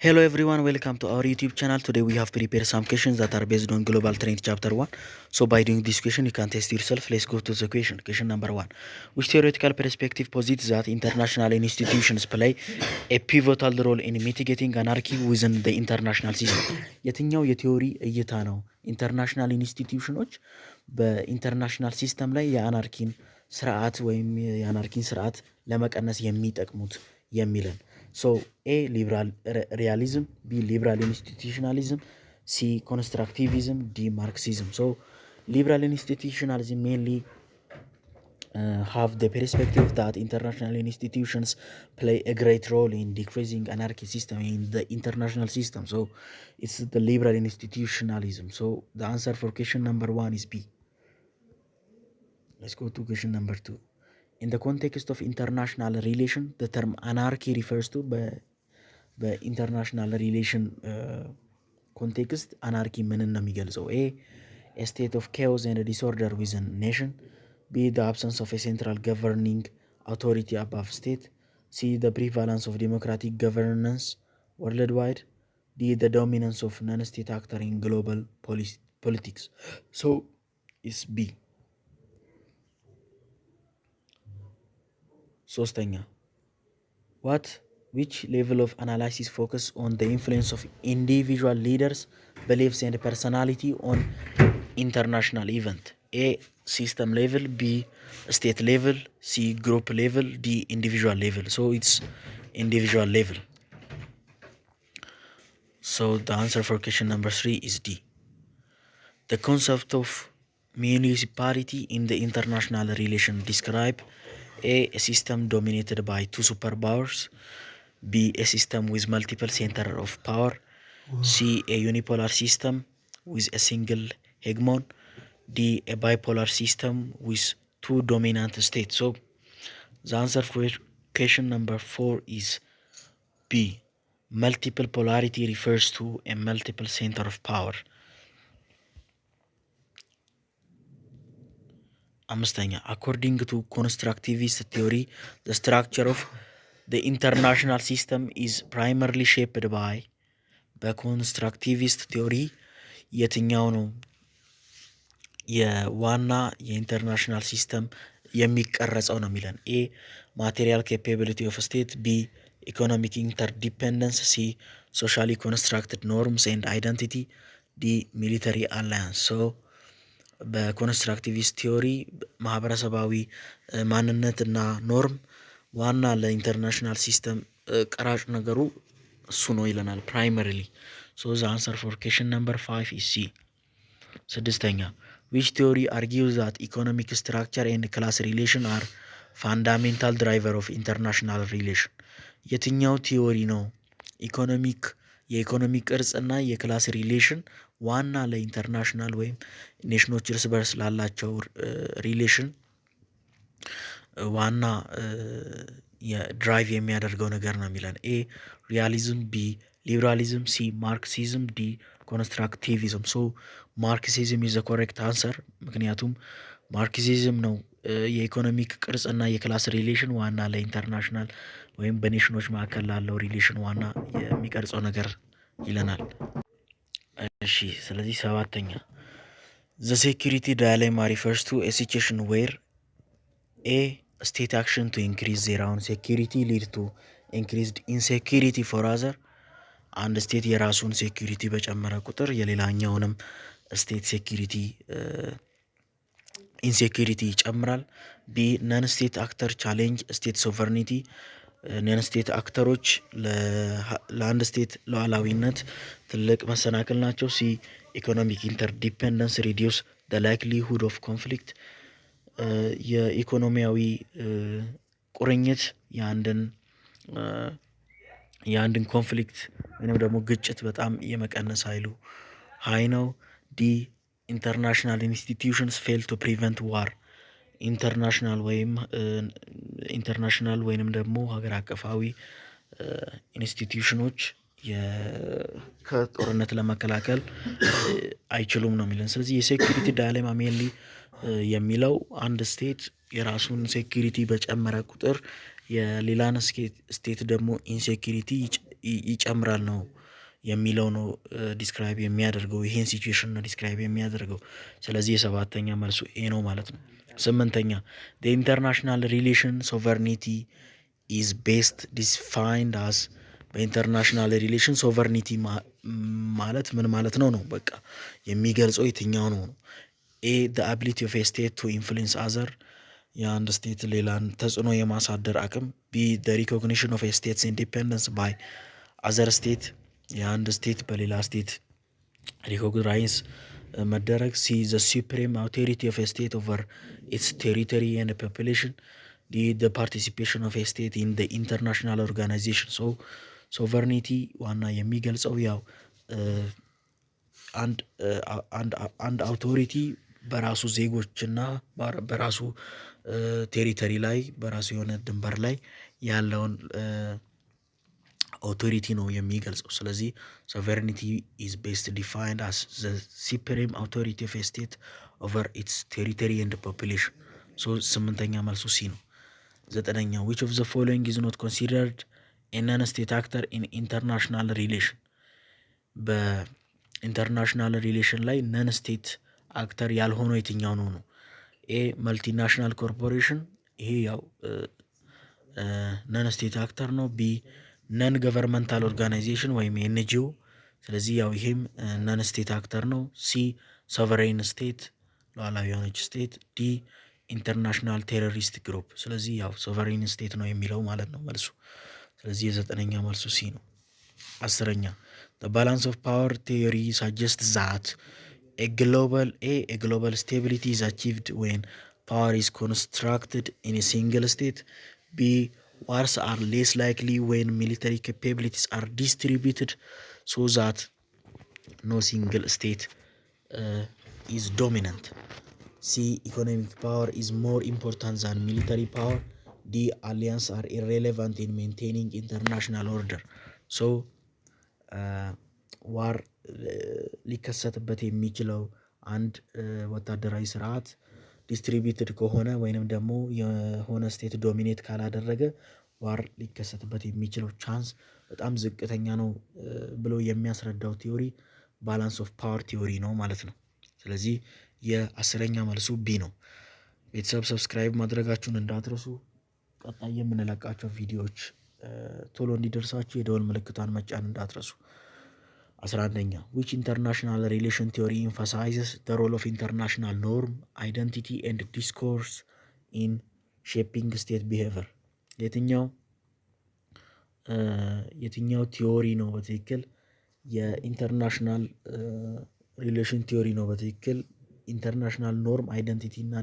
Hello everyone, welcome to our YouTube channel. Today we have prepared some questions that are based on Global Trend Chapter 1. So by doing this question, you can test yourself. Let's go to the question. Question number 1. Which theoretical perspective posits that international institutions play a pivotal role in mitigating anarchy within the international system? የትኛው የቲዮሪ እይታ ነው ኢንተርናሽናል ኢንስቲትዩሽኖች በኢንተርናሽናል ሲስተም ላይ የአናርኪን ስርዓት ወይም የአናርኪን ስርዓት ለመቀነስ የሚጠቅሙት የሚለን? So A. Liberal realism, B. Liberal institutionalism, C. Constructivism, D. Marxism. So liberal institutionalism mainly have the perspective that international institutions play a great role in decreasing anarchy system in the international system. So it's the liberal institutionalism. So the answer for question number 1 is B. Let's go to question number 2. In the context of international relation, the term anarchy refers to በኢንተርናሽናል ሪሌሽን ኮንቴክስት አናርኪ ምንን ነው የሚገልጸው? A state of chaos and disorder within nation, B. the absence of a central governing authority above state, C. the prevalence of democratic governance worldwide, D. the dominance of non-state actor in global politics. So it's B. ሶስተኛ which level of analysis focus on the influence of individual leaders, beliefs and personality on international event? A. system level, B. state level, C. group level, D. individual level. So it's individual level. So the answer for question number 3 is D. The concept of municipality in the international relation describe A. a system dominated by two superpowers, B. a system with multiple centers of power, C. a unipolar system with a single hegemon, D. a bipolar system with two dominant states. So the answer for question number 4 is B. Multiple polarity refers to a multiple center of power. አምስተኛ according to constructivist theory, the structure of the international system is primarily shaped by በኮንስትራክቲቪስት ቲዮሪ የትኛው ነው የዋና የኢንተርናሽናል ሲስተም የሚቀረጸው ነው የሚለን? ኤ ማቴሪያል ኬፓቢሊቲ ኦፍ ስቴት፣ ቢ ኢኮኖሚክ ኢንተርዲፔንደንስ፣ ሲ ሶሻሊ ኮንስትራክትድ ኖርምስ ኤንድ አይደንቲቲ፣ ዲ ሚሊተሪ አላያንስ። ሶ በኮንስትራክቲቪስት ቲዮሪ ማህበረሰባዊ ማንነትና ኖርም ዋና ለኢንተርናሽናል ሲስተም ቀራጭ ነገሩ እሱ ነው ይለናል ፕራይመሪሊ። ሶ ዘ አንሰር ፎር ኩዌስችን ነምበር 5 ኢዝ ሲ። ስድስተኛ which theory argues that economic structure and class relation are fundamental driver of international relation? የትኛው ቲዮሪ ነው የኢኮኖሚ ቅርጽ እና የክላስ ሪሌሽን ዋና ለኢንተርናሽናል ወይም ኔሽኖች እርስ በርስ ላላቸው ሪሌሽን ዋና የድራይቭ የሚያደርገው ነገር ነው የሚለን? ኤ ሪያሊዝም፣ ቢ ሊበራሊዝም፣ ሲ ማርክሲዝም፣ ዲ ኮንስትራክቲቪዝም። ሶ ማርክሲዝም ኢዝ ዘ ኮሬክት አንሰር፣ ምክንያቱም ማርክሲዝም ነው የኢኮኖሚክ ቅርጽና የክላስ ሪሌሽን ዋና ለኢንተርናሽናል ወይም በኔሽኖች መካከል ላለው ሪሌሽን ዋና የሚቀርጸው ነገር ይለናል። እሺ ስለዚህ ሰባተኛ the security dilemma refers to a situation where A. state action to increase their own security lead to increased insecurity for other. አንድ ስቴት የራሱን ሴኩሪቲ በጨመረ ቁጥር የሌላኛውንም ስቴት ሴኩሪቲ ኢንሴኩሪቲ ይጨምራል። ቢ ነን ስቴት አክተር ቻሌንጅ ስቴት ሶቨርኒቲ፣ ነን ስቴት አክተሮች ለአንድ ስቴት ሉዓላዊነት ትልቅ መሰናክል ናቸው። ሲ ኢኮኖሚክ ኢንተርዲፔንደንስ ሪዲዩስ the likelihood of conflict፣ የኢኮኖሚያዊ ቁርኝት የአንድን ኮንፍሊክት ወይም ደግሞ ግጭት በጣም የመቀነስ ኃይሉ ሀይ ነው። ዲ ኢንተርናሽናል ኢንስቲትዩሽንስ ፌል ቱ ፕሪቨንት ዋር፣ ኢንተርናሽናል ወይንም ደግሞ ሀገር አቀፋዊ ኢንስቲትዩሽኖች ከጦርነት ለመከላከል አይችሉም ነው የሚለን። ስለዚህ የሴኩሪቲ ዳይሌማ ሜንሊ የሚለው አንድ ስቴት የራሱን ሴኩሪቲ በጨመረ ቁጥር የሌላን ስቴት ደግሞ ኢንሴኩሪቲ ይጨምራል ነው የሚለው ነው ዲስክራይብ የሚያደርገው ይሄን ሲቹዌሽን ነው ዲስክራይብ የሚያደርገው። ስለዚህ የሰባተኛ መልሱ ኤ ነው ማለት ነው። ስምንተኛ the international relation sovereignty is based defined as በኢንተርናሽናል ሪሌሽን ሶቨርኒቲ ማለት ምን ማለት ነው በቃ የሚገልጸው የትኛው ነው? ኤ the ability of a state to influence other የአንድ ስቴት ሌላን ተጽዕኖ የማሳደር አቅም። ቢ the recognition of a state's independence by other state የአንድ ስቴት በሌላ ስቴት ሪኮግናይዝ መደረግ። ሲ the supreme authority of a state over its territory and population. ዲ the participation of a state in the international organization. so ሶቨርኒቲ ዋና የሚገልጸው ያው አንድ አውቶሪቲ በራሱ ዜጎችና በራሱ ቴሪተሪ ላይ በራሱ የሆነ ድንበር ላይ ያለውን authority ነው የሚገልጸው። ስለዚህ sovereignty is best defined as the supreme authority of a state over its territory and population. so ስምንተኛ መልሱ ሲ ነው። ዘጠነኛ which of the following is not considered a non-state actor in international relation በኢንተርናሽናል ሪሌሽን ላይ ነን ስቴት አክተር ያልሆነው የትኛው ነው? ኤ መልቲናሽናል ኮርፖሬሽን ይሄ ያው ነን ስቴት አክተር ነው። ቢ ነን ገቨርንመንታል ኦርጋናይዜሽን ወይም ኤንጂኦ ስለዚህ ያው ይሄም ነን ስቴት አክተር ነው። ሲ ሶቨሬን ስቴት ሉዓላዊ የሆነች ስቴት። ዲ ኢንተርናሽናል ቴሮሪስት ግሩፕ ስለዚህ ያው ሶቨሬን ስቴት ነው የሚለው ማለት ነው መልሱ። ስለዚህ የዘጠነኛ መልሱ ሲ ነው። አስረኛ the balance of power theory suggests that a global stability is achieved when power is constructed in a single state. B wars are less likely when military capabilities are distributed so that no single state is dominant. C economic power is more important than military power. D alliances are irrelevant in maintaining international order. so ዋር ሊከሰትበት የሚችለው አንድ ወታደራዊ ስርዓት ዲስትሪቢዩትድ ከሆነ ወይንም ደግሞ የሆነ ስቴት ዶሚኔት ካላደረገ ዋር ሊከሰትበት የሚችለው ቻንስ በጣም ዝቅተኛ ነው ብሎ የሚያስረዳው ቲዮሪ ባላንስ ኦፍ ፓወር ቲዮሪ ነው ማለት ነው። ስለዚህ የአስረኛ መልሱ ቢ ነው። ቤተሰብ ሰብስክራይብ ማድረጋችሁን እንዳትረሱ። ቀጣይ የምንለቃቸው ቪዲዮዎች ቶሎ እንዲደርሳችሁ የደወል ምልክቷን መጫን እንዳትረሱ። 11ኛ which international relation theory emphasizes the role of international norm, identity and discourse in shaping state behavior. የትኛው ቲዮሪ ነው በትክክል የኢንተርናሽናል ሪሌሽን ቲዮሪ ነው በትክክል ኢንተርናሽናል ኖርም አይደንቲቲ እና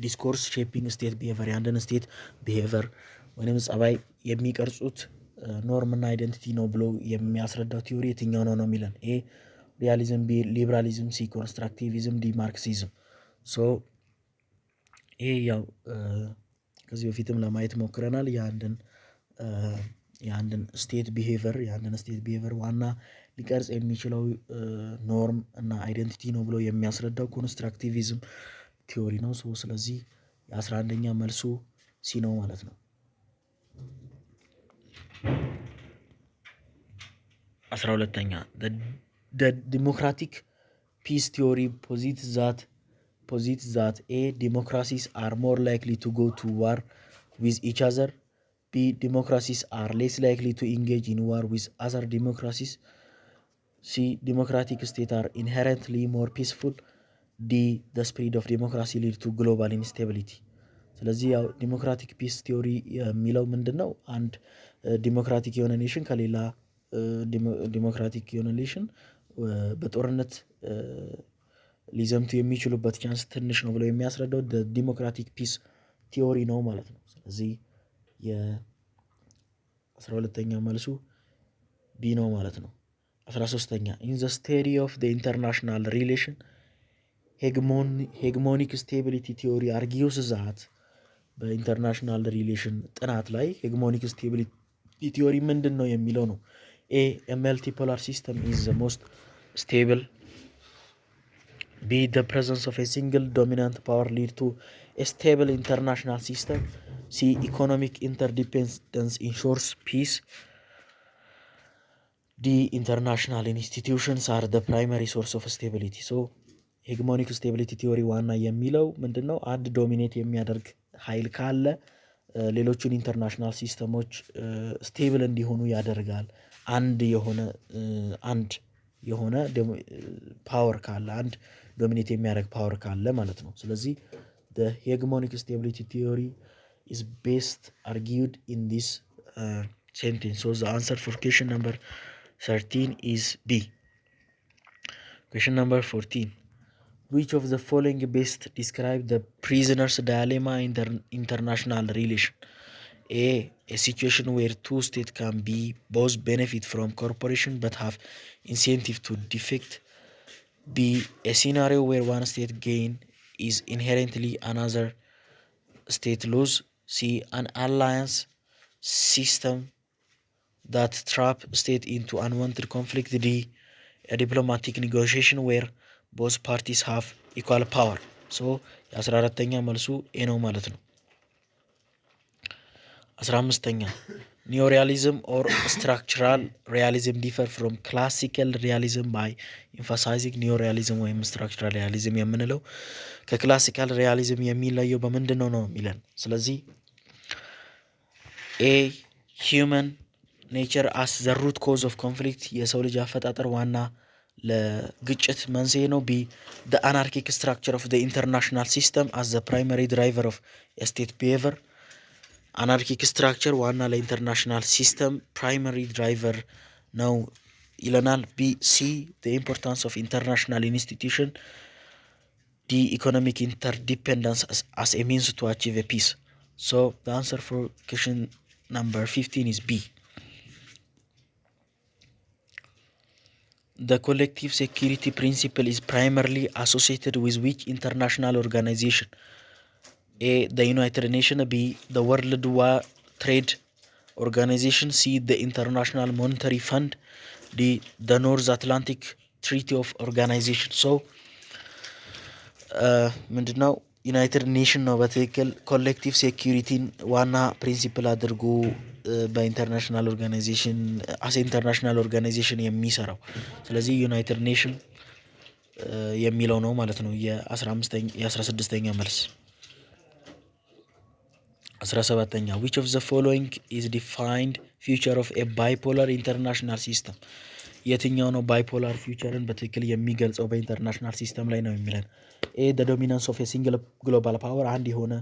ዲስኮርስ ሼፒንግ ስቴት ቢሄቨር የአንድን ስቴት ቢሄቨር ወይም ጸባይ የሚቀርጹት ኖርም እና አይደንቲቲ ነው ብሎ የሚያስረዳው ቲዮሪ የትኛው ነው የሚለን። ኤ ሪያሊዝም፣ ቢ ሊበራሊዝም፣ ሲ ኮንስትራክቲቪዝም፣ ዲ ማርክሲዝም። ሶ ይሄ ያው ከዚህ በፊትም ለማየት ሞክረናል። የአንድን ስቴት ቢሄቨር ዋና ሊቀርጽ የሚችለው ኖርም እና አይደንቲቲ ነው ብሎ የሚያስረዳው ኮንስትራክቲቪዝም ቲዮሪ ነው። ስለዚህ የ11ኛ መልሱ ሲ ነው ማለት ነው። 12ኛ the democratic peace theory posits that A democracies are more likely to go to war with each other. B democracies are less likely to engage in war with other democracies. C democratic states are inherently more peaceful. D the spread of democracy lead to global instability. ስለዚህ ያው ዲሞክራቲክ ፒስ ቲዮሪ የሚለው ምንድን ነው? አንድ ዲሞክራቲክ የሆነ ኔሽን ከሌላ ዲሞክራቲክ የሆነ ኔሽን በጦርነት ሊዘምቱ የሚችሉበት ቻንስ ትንሽ ነው ብለው የሚያስረዳው ዲሞክራቲክ ፒስ ቲዮሪ ነው ማለት ነው። ስለዚህ የ12ኛ መልሱ ቢ ነው ማለት ነው። 13ኛ in the study of the international relation hegemonic stability theory argues that በኢንተርናሽናል ሪሌሽን ጥናት ላይ ሄግሞኒክ ስቴቢሊቲ ቲዮሪ ምንድን ነው የሚለው ነው። ኤ መልቲፖላር ሲስተም ኢዝ ዘ ሞስት ስቴብል። ቢ the presence of a single dominant power lead to a stable international system. C. Economic interdependence ensures peace. D. International institutions are the primary source of stability. So ሄግሞኒክ ስቴቢሊቲ ቲዮሪ ዋና የሚለው ምንድነው? አንድ ዶሚኔት የሚያደርግ ኃይል ካለ ሌሎቹን ኢንተርናሽናል ሲስተሞች ስቴብል እንዲሆኑ ያደርጋል። አንድ የሆነ ፓወር ካለ፣ አንድ ዶሚኔት የሚያደርግ ፓወር ካለ ማለት ነው። ስለዚህ the hegemonic stability theory is best argued in this sentence. So the answer for question number 13 is B. Question number 14. Which of the following best describe the prisoner's dilemma in the international relation? A situation where two states can be both benefit from cooperation but have incentive to defect. B. A scenario where one state gain is inherently another state lose. C. An alliance system that trap state into unwanted conflict. D. A diplomatic negotiation where both parties have equal power. So 14ኛ መልሱ ኤ ነው ማለት ነው። 15ኛ ኒዮሪያሊዝም or structural realism differ from classical realism by emphasizing neorealism ወይም structural realism የምንለው ከክላሲካል ሪያሊዝም የሚለየው በምንድነው ነው የሚለን። ስለዚህ A. human nature as the root cause of conflict የሰው ልጅ አፈጣጠር ዋና ለግጭት መንስኤ ነው። B. the anarchic structure of the international system as the primary driver of state behavior አናርኪክ ስትራክቸር ዋና ለኢንተርናሽናል ሲስተም ፕራይመሪ ድራይቨር ነው ይለናል። B. C. the importance of international institution. D. economic interdependence as a means to achieve a peace. So the answer for question number 15 is B. The collective security principle is primarily associated with which international organization? A. the United Nations. B. the World Trade Organization. C. the International Monetary Fund. D. the North Atlantic Treaty of Organization. So ምንድነው ዩናይትድ ኔሽን ነው በትክክል ኮሌክቲቭ ሴኩሪቲን ዋና ፕሪንሲፕል አድርጎ በኢንተርናሽናል ኦርጋናይዜሽን ኢንተርናሽናል ኦርጋናይዜሽን የሚሰራው። ስለዚህ ዩናይትድ ኔሽን የሚለው ነው ማለት ነው የ16ኛ መልስ። 17ኛ which of the following is defined future of a bipolar international system? የትኛው ነው ባይፖላር ፊውቸርን በትክክል የሚገልጸው በኢንተርናሽናል ሲስተም ላይ ነው የሚለን። A. the dominance of a single global power አንድ የሆነ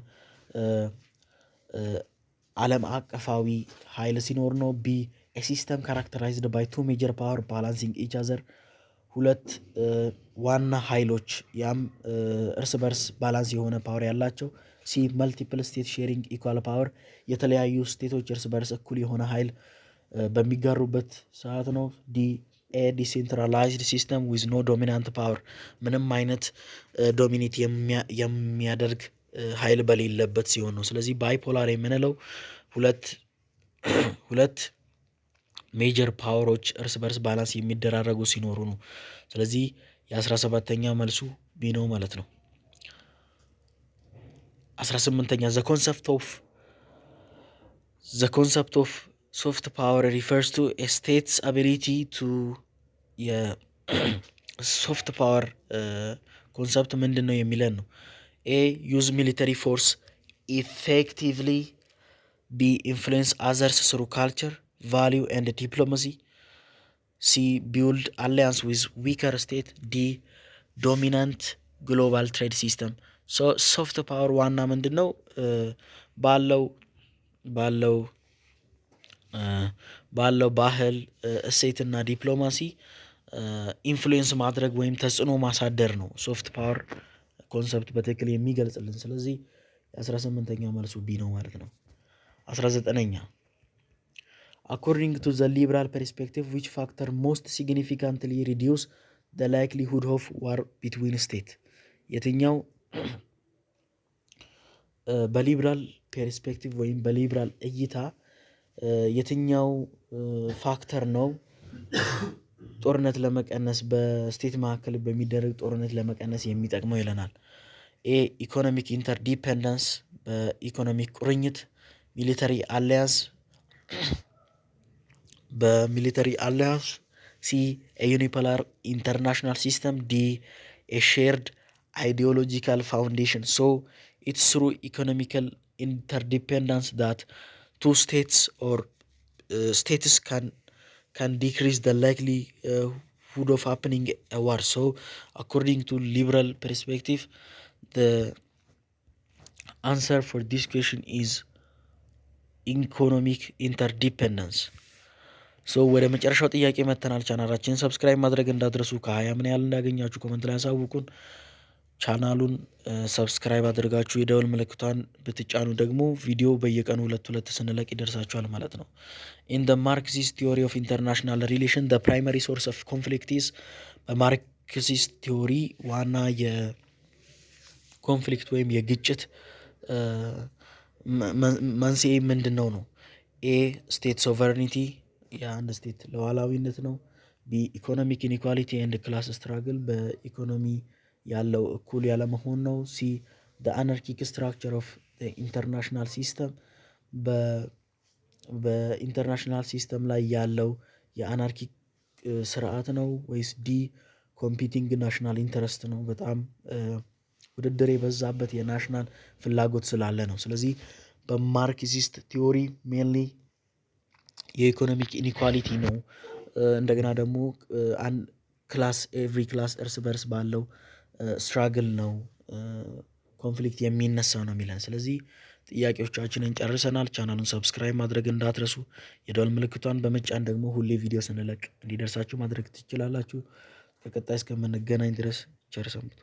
ዓለም አቀፋዊ ኃይል ሲኖር ነው። B. a system characterized by two major power balancing each other ሁለት ዋና ኃይሎች ያም እርስ በርስ ባላንስ የሆነ ፓወር ያላቸው። C. multiple state sharing equal power የተለያዩ ስቴቶች እርስ በርስ እኩል የሆነ ኃይል በሚጋሩበት ሰዓት ነው። D. a decentralized system with no dominant power ምንም አይነት ዶሚኔት የሚያደርግ ኃይል በሌለበት ሲሆን ነው። ስለዚህ ባይፖላር የምንለው ሁለት ሜጀር ፓወሮች እርስ በርስ ባላንስ የሚደራረጉ ሲኖሩ ነው። ስለዚህ የ17ኛ መልሱ ቢ ነው ማለት ነው። 18ኛ the concept of soft power refers to a state's ability to soft power ኮንሰፕት ምንድን ነው የሚለን ነው። A. use military force effectively. B. influence others through culture, value and diplomacy. C. build alliance with weaker state. D. dominant global trade system. So soft power ዋና ምንድን ነው ባለው ባህል እሴትና ዲፕሎማሲ ኢንፍሉዌንስ ማድረግ ወይም ተጽዕኖ ማሳደር ነው ሶፍት ፓወር ኮንሰፕት በትክክል የሚገልጽልን። ስለዚህ የ18ኛ መልሱ ቢ ነው ማለት ነው። 19ኛ according to the liberal perspective which factor most significantly reduce the likelihood of war between state? የትኛው በሊበራል ፐርስፔክቲቭ ወይም በሊበራል እይታ የትኛው ፋክተር ነው ጦርነት ለመቀነስ በስቴት መካከል በሚደረግ ጦርነት ለመቀነስ የሚጠቅመው ይለናል። ኤ ኢኮኖሚክ ኢንተርዲፔንደንስ በኢኮኖሚክ ቁርኝት፣ ሚሊተሪ አሊያንስ በሚሊተሪ አሊያንስ፣ ሲ ዩኒፖላር ኢንተርናሽናል ሲስተም፣ ዲ ሼርድ ideological foundation. So it's through economical interdependence that two states or states can decrease the likelihood of happening a war. So according to liberal perspective, the answer for this question is ኢኮኖሚክ ኢንተርዲፔንደንስ። ሶ ወደ መጨረሻው ጥያቄ መተናል። ቻናላችን ሰብስክራይብ ማድረግ እንዳትረሱ። ከ20 ምን ያህል እንዳገኛችሁ ኮመንት ላይ ያሳውቁን። ቻናሉን ሰብስክራይብ አድርጋችሁ የደወል ምልክቷን ብትጫኑ ደግሞ ቪዲዮ በየቀኑ ሁለት ስንለቅ ይደርሳችኋል ማለት ነው። ኢን ደ ማርክሲስት ቲዮሪ ኦፍ ኢንተርናሽናል ሪሌሽን ደ ፕራይመሪ ሶርስ ኦፍ ኮንፍሊክት ኢዝ በማርክሲስት ቲዮሪ ዋና የኮንፍሊክት ወይም የግጭት መንስኤ ምንድን ነው? ኤ ስቴት ሶቨርኒቲ የአንድ ስቴት ሉዓላዊነት ነው። ቢ ኢኮኖሚክ ኢኒኳሊቲ ኤንድ ክላስ ስትራግል በኢኮኖሚ ያለው እኩል ያለመሆን ነው። ሲ the anarchic structure of the international system በኢንተርናሽናል ሲስተም ላይ ያለው የአናርኪክ ስርዓት ነው። ወይስ ዲ ኮምፒቲንግ ናሽናል ኢንተረስት ነው፣ በጣም ውድድር የበዛበት የናሽናል ፍላጎት ስላለ ነው። ስለዚህ በማርክሲስት ቲዮሪ ሜንሊ የኢኮኖሚክ ኢኒኳሊቲ ነው። እንደገና ደግሞ ኤቭሪ ክላስ እርስ በርስ ባለው ስትራግል ነው ኮንፍሊክት የሚነሳው ነው የሚለን። ስለዚህ ጥያቄዎቻችንን ጨርሰናል። ቻናሉን ሰብስክራይብ ማድረግ እንዳትረሱ። የደወል ምልክቷን በመጫን ደግሞ ሁሌ ቪዲዮ ስንለቅ እንዲደርሳችሁ ማድረግ ትችላላችሁ። ከቀጣይ እስከምንገናኝ ድረስ ቸር ሰንብቱ።